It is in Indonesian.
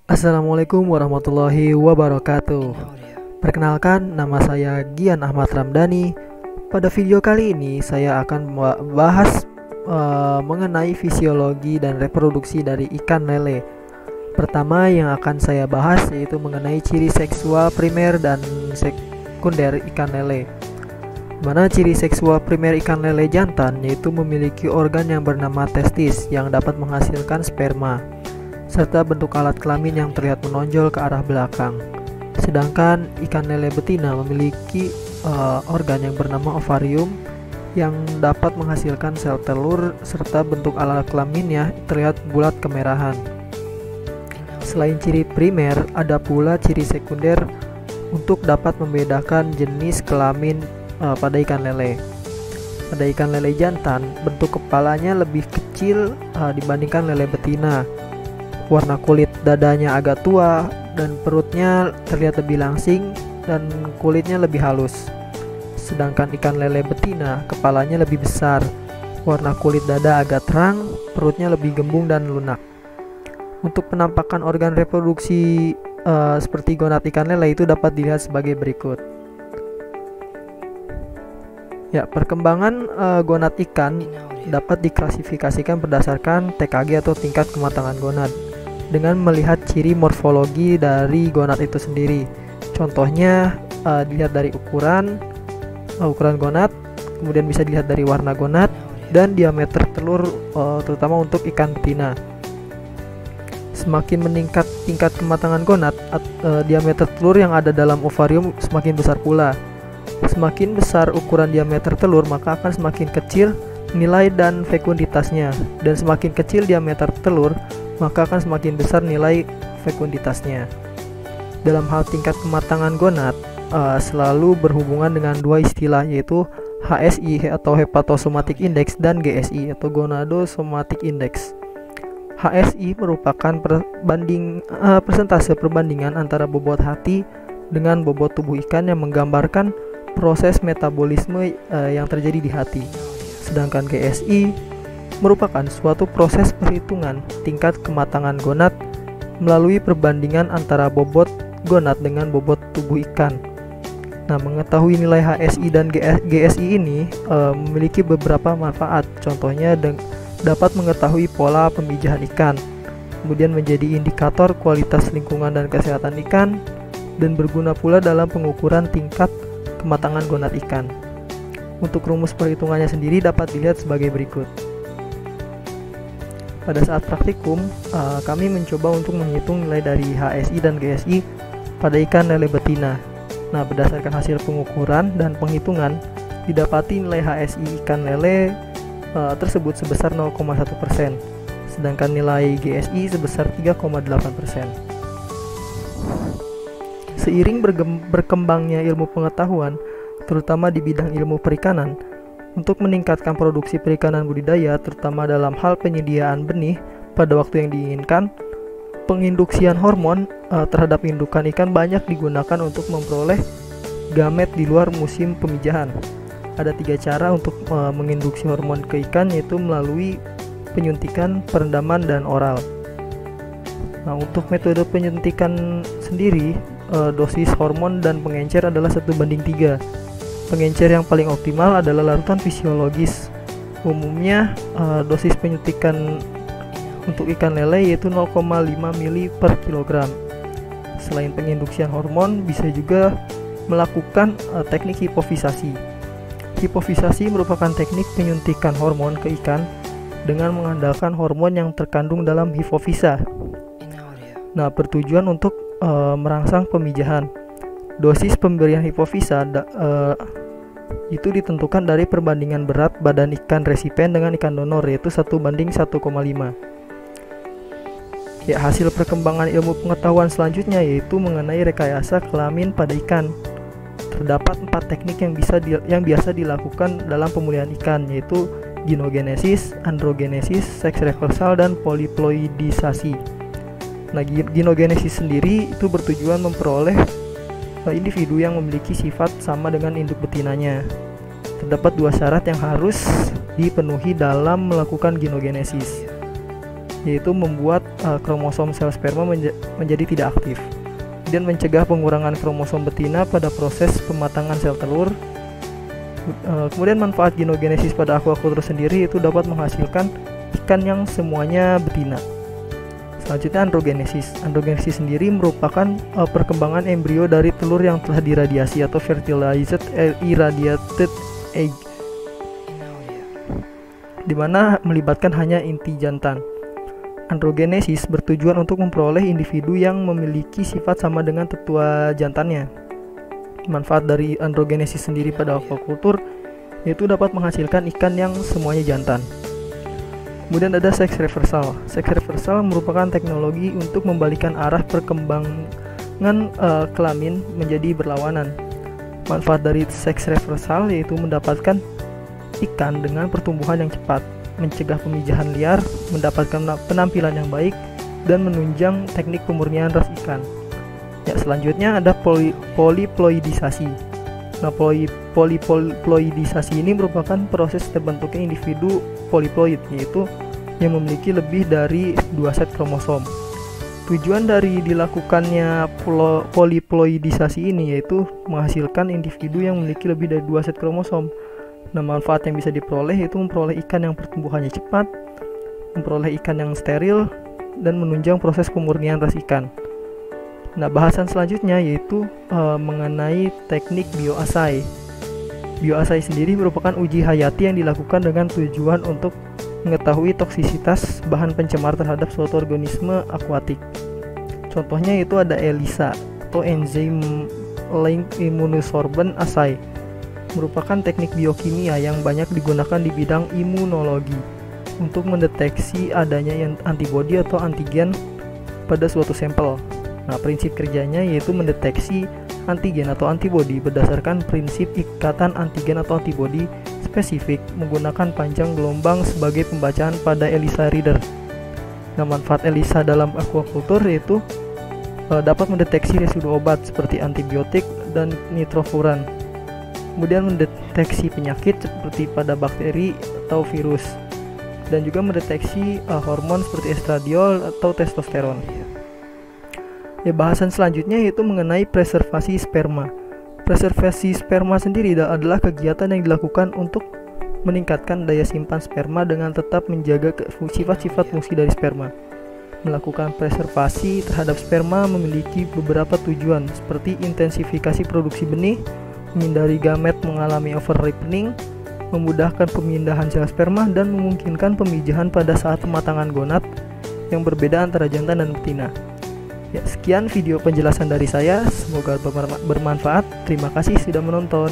Assalamualaikum warahmatullahi wabarakatuh. Perkenalkan, nama saya Gian Ahmad Ramdhani. Pada video kali ini saya akan membahas mengenai fisiologi dan reproduksi dari ikan lele. Pertama yang akan saya bahas yaitu mengenai ciri seksual primer dan sekunder ikan lele. Mana ciri seksual primer ikan lele jantan yaitu memiliki organ yang bernama testis yang dapat menghasilkan sperma, serta bentuk alat kelamin yang terlihat menonjol ke arah belakang. Sedangkan ikan lele betina memiliki organ yang bernama ovarium yang dapat menghasilkan sel telur serta bentuk alat kelaminnya terlihat bulat kemerahan. Selain ciri primer, ada pula ciri sekunder untuk dapat membedakan jenis kelamin pada ikan lele. Pada ikan lele jantan, bentuk kepalanya lebih kecil dibandingkan lele betina. Warna kulit dadanya agak tua dan perutnya terlihat lebih langsing dan kulitnya lebih halus. Sedangkan ikan lele betina kepalanya lebih besar, warna kulit dada agak terang, perutnya lebih gembung dan lunak. Untuk penampakan organ reproduksi seperti gonad ikan lele itu dapat dilihat sebagai berikut. Ya, perkembangan gonad ikan dapat diklasifikasikan berdasarkan TKG atau tingkat kematangan gonad, dengan melihat ciri morfologi dari gonad itu sendiri. Contohnya dilihat dari ukuran gonad, kemudian bisa dilihat dari warna gonad dan diameter telur, terutama untuk ikan betina. Semakin meningkat tingkat kematangan gonad, diameter telur yang ada dalam ovarium semakin besar pula. Semakin besar ukuran diameter telur, maka akan semakin kecil nilai dan fekunditasnya, dan semakin kecil diameter telur, maka akan semakin besar nilai fekunditasnya. Dalam hal tingkat kematangan gonad selalu berhubungan dengan dua istilah, yaitu HSI atau Hepatosomatic Index dan GSI atau Gonadosomatic Index. HSI merupakan persentase perbandingan antara bobot hati dengan bobot tubuh ikan yang menggambarkan proses metabolisme yang terjadi di hati. Sedangkan GSI merupakan suatu proses perhitungan tingkat kematangan gonad melalui perbandingan antara bobot gonad dengan bobot tubuh ikan. Nah, mengetahui nilai HSI dan GSI ini memiliki beberapa manfaat. Contohnya dapat mengetahui pola pemijahan ikan, kemudian menjadi indikator kualitas lingkungan dan kesehatan ikan, dan berguna pula dalam pengukuran tingkat kematangan gonad ikan. Untuk rumus perhitungannya sendiri dapat dilihat sebagai berikut. Pada saat praktikum, kami mencoba untuk menghitung nilai dari HSI dan GSI pada ikan lele betina. Nah, berdasarkan hasil pengukuran dan penghitungan, didapati nilai HSI ikan lele tersebut sebesar 0,1%, sedangkan nilai GSI sebesar 3,8%. Seiring berkembangnya ilmu pengetahuan, terutama di bidang ilmu perikanan, untuk meningkatkan produksi perikanan budidaya, terutama dalam hal penyediaan benih pada waktu yang diinginkan, penginduksian hormon terhadap indukan ikan banyak digunakan untuk memperoleh gamet di luar musim pemijahan. Ada 3 cara untuk menginduksi hormon ke ikan, yaitu melalui penyuntikan, perendaman, dan oral. Nah, untuk metode penyuntikan sendiri, dosis hormon dan pengencer adalah 1:3. Pengencer yang paling optimal adalah larutan fisiologis. Umumnya dosis penyuntikan untuk ikan lele yaitu 0,5 ml per kilogram. Selain penginduksian hormon, bisa juga melakukan teknik hipofisasi. Hipofisasi merupakan teknik penyuntikan hormon ke ikan dengan mengandalkan hormon yang terkandung dalam hipofisa. Nah, bertujuan untuk merangsang pemijahan. Dosis pemberian hipofisa itu ditentukan dari perbandingan berat badan ikan resipen dengan ikan donor, yaitu 1:1,5. Ya, hasil perkembangan ilmu pengetahuan selanjutnya yaitu mengenai rekayasa kelamin pada ikan. Terdapat 4 teknik yang biasa dilakukan dalam pemulihan ikan, yaitu ginogenesis, androgenesis, seks reversal, dan poliploidisasi. Nah, ginogenesis sendiri itu bertujuan memperoleh individu yang memiliki sifat sama dengan induk betinanya. Terdapat 2 syarat yang harus dipenuhi dalam melakukan ginogenesis. yaitu membuat kromosom sel sperma menjadi tidak aktif, dan mencegah pengurangan kromosom betina pada proses pematangan sel telur. Kemudian manfaat genogenesis pada aquaculture sendiri itu dapat menghasilkan ikan yang semuanya betina. Selanjutnya androgenesis. Androgenesis sendiri merupakan perkembangan embrio dari telur yang telah diradiasi atau fertilized irradiated egg, di mana melibatkan hanya inti jantan. Androgenesis bertujuan untuk memperoleh individu yang memiliki sifat sama dengan tetua jantannya. Manfaat dari androgenesis sendiri pada aquaculture yaitu dapat menghasilkan ikan yang semuanya jantan. Kemudian ada sex reversal. Sex reversal merupakan teknologi untuk membalikan arah perkembangan kelamin menjadi berlawanan. Manfaat dari sex reversal yaitu mendapatkan ikan dengan pertumbuhan yang cepat, mencegah pemijahan liar, mendapatkan penampilan yang baik, dan menunjang teknik pemurnian ras ikan. Ya, selanjutnya ada polyploidisasi. Nah, polyploidisasi ini merupakan proses terbentuknya individu polyploid, yaitu yang memiliki lebih dari 2 set kromosom. Tujuan dari dilakukannya polyploidisasi ini yaitu menghasilkan individu yang memiliki lebih dari 2 set kromosom. Nah, manfaat yang bisa diperoleh yaitu memperoleh ikan yang pertumbuhannya cepat, memperoleh ikan yang steril, dan menunjang proses pemurnian ras ikan. Nah, bahasan selanjutnya yaitu mengenai teknik bioassay. Bioassay sendiri merupakan uji hayati yang dilakukan dengan tujuan untuk mengetahui toksisitas bahan pencemar terhadap suatu organisme akuatik. Contohnya itu ada ELISA atau Enzyme Linked Immunosorbent Assay, merupakan teknik biokimia yang banyak digunakan di bidang imunologi untuk mendeteksi adanya antibodi atau antigen pada suatu sampel. Nah, prinsip kerjanya yaitu mendeteksi antigen atau antibodi berdasarkan prinsip ikatan antigen atau antibodi spesifik menggunakan panjang gelombang sebagai pembacaan pada ELISA reader. Nah, manfaat ELISA dalam aquaculture yaitu dapat mendeteksi residu obat seperti antibiotik dan nitrofuran. Kemudian mendeteksi penyakit seperti pada bakteri atau virus, dan juga mendeteksi hormon seperti estradiol atau testosteron. Ya, bahasan selanjutnya yaitu mengenai preservasi sperma. Preservasi sperma sendiri adalah kegiatan yang dilakukan untuk meningkatkan daya simpan sperma dengan tetap menjaga sifat-sifat fungsi dari sperma. Melakukan preservasi terhadap sperma memiliki beberapa tujuan seperti intensifikasi produksi benih, menghindari gamet mengalami over-ripening, memudahkan pemindahan sel sperma, dan memungkinkan pemijahan pada saat pematangan gonad yang berbeda antara jantan dan betina. Ya, sekian video penjelasan dari saya, semoga bermanfaat. Terima kasih sudah menonton.